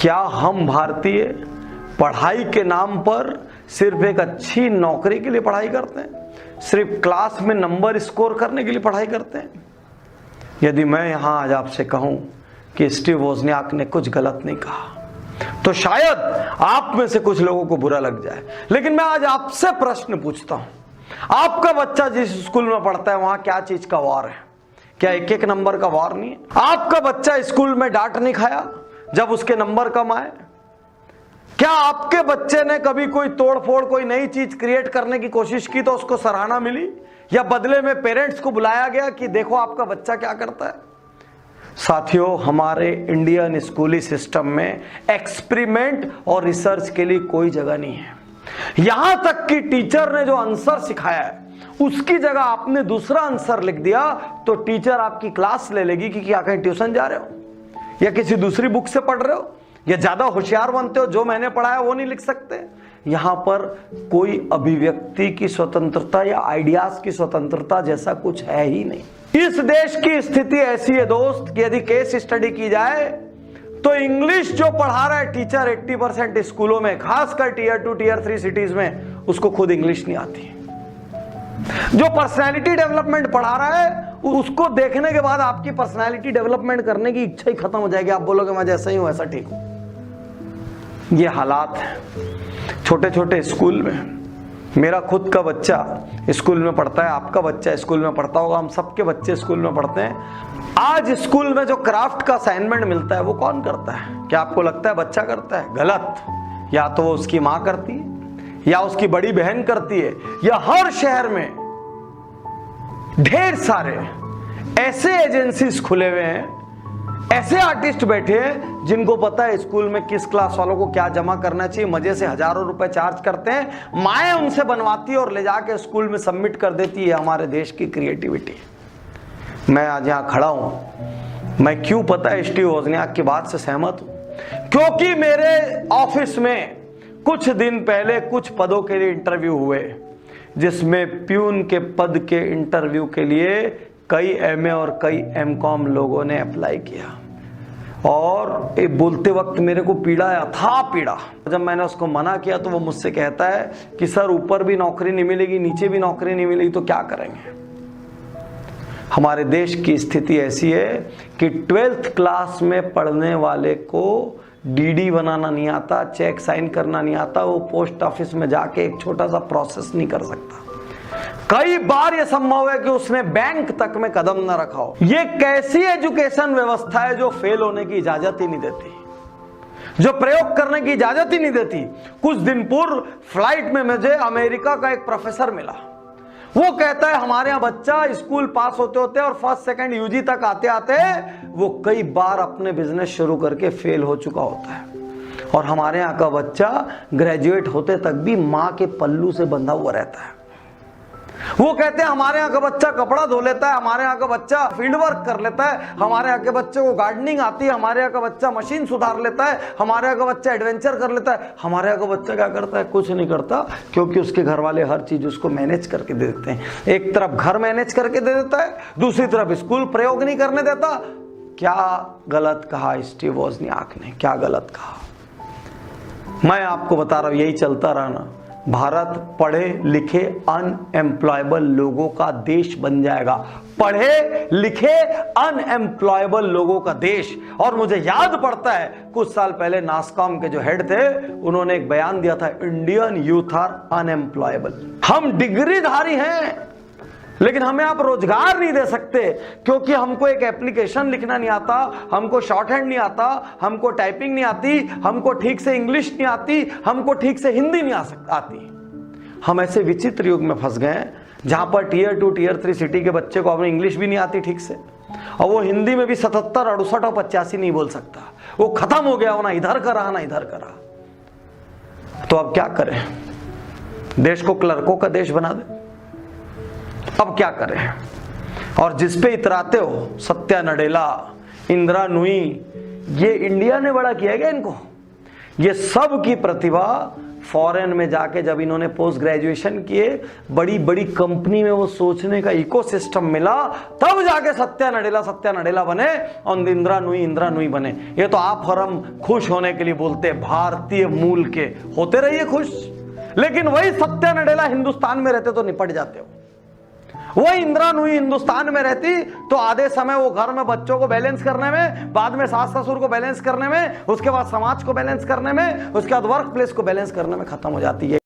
क्या हम भारतीय पढ़ाई के नाम पर सिर्फ एक अच्छी नौकरी के लिए पढ़ाई करते हैं? सिर्फ क्लास में नंबर स्कोर करने के लिए पढ़ाई करते हैं? यदि मैं यहां आज आपसे कहूं कि स्टीव वोज़नियाक ने कुछ गलत नहीं कहा तो शायद आप में से कुछ लोगों को बुरा लग जाए, लेकिन मैं आज आपसे प्रश्न पूछता हूं, आपका बच्चा जिस स्कूल में पढ़ता है वहां क्या चीज का वार है? क्या एक एक नंबर का वार नहीं है? आपका बच्चा स्कूल में डांट नहीं खाया जब उसके नंबर कम आए? क्या आपके बच्चे ने कभी कोई तोड़फोड़, कोई नई चीज क्रिएट करने की कोशिश की तो उसको सराहना मिली, या बदले में पेरेंट्स को बुलाया गया कि देखो आपका बच्चा क्या करता है? साथियों, हमारे इंडियन स्कूली सिस्टम में एक्सपेरिमेंट और रिसर्च के लिए कोई जगह नहीं है। यहां तक कि टीचर ने जो आंसर सिखाया है उसकी जगह आपने दूसरा आंसर लिख दिया तो टीचर आपकी क्लास ले लेगी कि क्या कहीं ट्यूशन जा रहे हो या किसी दूसरी बुक से पढ़ रहे हो या ज्यादा होशियार बनते हो, जो मैंने पढ़ाया वो नहीं लिख सकते। यहां पर कोई अभिव्यक्ति की स्वतंत्रता या आइडियाज की स्वतंत्रता जैसा कुछ है ही नहीं। इस देश की स्थिति ऐसी है दोस्त कि यदि केस स्टडी की जाए तो इंग्लिश जो पढ़ा रहा है टीचर 80% स्कूलों में, खासकर टीयर 2 टीयर 3 सिटीज में, उसको खुद इंग्लिश नहीं आती। जो पर्सनैलिटी डेवलपमेंट पढ़ा रहा है उसको देखने के बाद आपकी पर्सनैलिटी डेवलपमेंट करने की इच्छा ही खत्म हो जाएगी। आप बोलोगे मैं जैसा ही हूं वैसा ठीक हूं। ये हालात है छोटे छोटे स्कूल में। मेरा खुद का बच्चा स्कूल में पढ़ता है, आपका बच्चा स्कूल में पढ़ता होगा, हम सबके बच्चे स्कूल में पढ़ते हैं। आज स्कूल में जो क्राफ्ट का असाइनमेंट मिलता है वो कौन करता है? क्या आपको लगता है बच्चा करता है? गलत। या तो वो उसकी मां करती है या उसकी बड़ी बहन करती है, या हर शहर में ढेर सारे ऐसे एजेंसीज खुले हुए हैं, ऐसे आर्टिस्ट बैठे हैं जिनको पता है स्कूल में किस क्लास वालों को क्या जमा करना चाहिए। मजे से हजारों रुपए चार्ज करते हैं, माएं उनसे बनवाती है और ले जाके स्कूल में सबमिट कर देती है। हमारे देश की क्रिएटिविटी। मैं आज यहां खड़ा हूं, मैं क्यों पता है स्टीव वोज़नियाक की बात से सहमत हूं? क्योंकि मेरे ऑफिस में कुछ दिन पहले कुछ पदों के लिए इंटरव्यू हुए, जिसमें प्यून के पद के इंटरव्यू के लिए कई एमए और कई एमकॉम लोगों ने अप्लाई किया। और ये बोलते वक्त मेरे को पीड़ा है, अथाह पीड़ा। जब मैंने उसको मना किया तो वो मुझसे कहता है कि सर ऊपर भी नौकरी नहीं मिलेगी, नीचे भी नौकरी नहीं मिलेगी, तो क्या करेंगे? हमारे देश की स्थिति ऐसी है कि 12th क्लास में पढ़ने वाले को डीडी बनाना नहीं आता, चेक साइन करना नहीं आता, वो पोस्ट ऑफिस में जाके एक छोटा सा प्रोसेस नहीं कर सकता। कई बार यह संभव है कि उसने बैंक तक में कदम न रखा हो। ये कैसी एजुकेशन व्यवस्था है जो फेल होने की इजाजत ही नहीं देती, जो प्रयोग करने की इजाजत ही नहीं देती। कुछ दिन पूर्व फ्लाइट में मुझे अमेरिका का एक प्रोफेसर मिला। वो कहता है हमारे यहां बच्चा स्कूल पास होते होते और फर्स्ट सेकंड यूजी तक आते आते वो कई बार अपने बिजनेस शुरू करके फेल हो चुका होता है, और हमारे यहां का बच्चा ग्रेजुएट होते तक भी मां के पल्लू से बंधा हुआ रहता है। वो कहते हैं हमारे यहाँ का बच्चा कपड़ा धो लेता है, हमारे यहाँ का बच्चा फील्ड वर्क कर लेता है, हमारे यहाँ के बच्चे को गार्डनिंग आती है, हमारे यहाँ का बच्चा मशीन सुधार लेता है, हमारे यहाँ का बच्चा एडवेंचर कर लेता है। हमारे यहाँ का बच्चा क्या करता है? कुछ नहीं करता, क्योंकि उसके घर वाले हर चीज उसको मैनेज करके दे देते हैं। एक तरफ घर मैनेज करके दे देता है, दूसरी तरफ स्कूल प्रयोग नहीं करने देता। क्या गलत कहा स्टीव वोज़नियाक ने? क्या गलत कहा? मैं आपको बता रहा हूं, यही चलता रहा ना, भारत पढ़े लिखे अनएम्प्लॉयबल लोगों का देश बन जाएगा। पढ़े लिखे अनएम्प्लॉयबल लोगों का देश। और मुझे याद पड़ता है कुछ साल पहले नासकॉम के जो हेड थे उन्होंने एक बयान दिया था, इंडियन यूथ आर अनएम्प्लॉयबल। हम डिग्रीधारी हैं लेकिन हमें आप रोजगार नहीं दे सकते, क्योंकि हमको एक एप्लीकेशन लिखना नहीं आता, हमको शॉर्ट हैंड नहीं आता, हमको टाइपिंग नहीं आती, हमको ठीक से इंग्लिश नहीं आती, हमको ठीक से हिंदी नहीं आती। हम ऐसे विचित्र युग में फंस गए जहां पर टीयर 2 टीयर 3 सिटी के बच्चे को अपनी इंग्लिश भी नहीं आती ठीक से, और वो हिंदी में भी 77, 68 और 85 नहीं बोल सकता। वो खत्म हो गया, ना इधर का रहा ना इधर का रहा। तो अब क्या करें? देश को क्लर्कों का देश बना दे? अब क्या करें? और जिस पे इतराते हो, सत्या नडेला, इंदिरा नूई, ये इंडिया ने बड़ा किया गया इनको। ये सब की प्रतिभा फॉरेन में जाके जब इन्होंने पोस्ट ग्रेजुएशन किए, बड़ी बड़ी कंपनी में वो सोचने का इकोसिस्टम मिला, तब जाके सत्या नडेला बने और इंदिरा नूई बने। ये तो आप और हम खुश होने के लिए बोलते हैं, भारतीय मूल के होते रहिए खुश, लेकिन वही सत्या नडेला हिंदुस्तान में रहते तो निपट जाते हो। वो इंदिरा नूई हिंदुस्तान में रहती तो आधे समय वो घर में बच्चों को बैलेंस करने में, बाद में सास ससुर को बैलेंस करने में, उसके बाद समाज को बैलेंस करने में, उसके बाद वर्क प्लेस को बैलेंस करने में खत्म हो जाती है।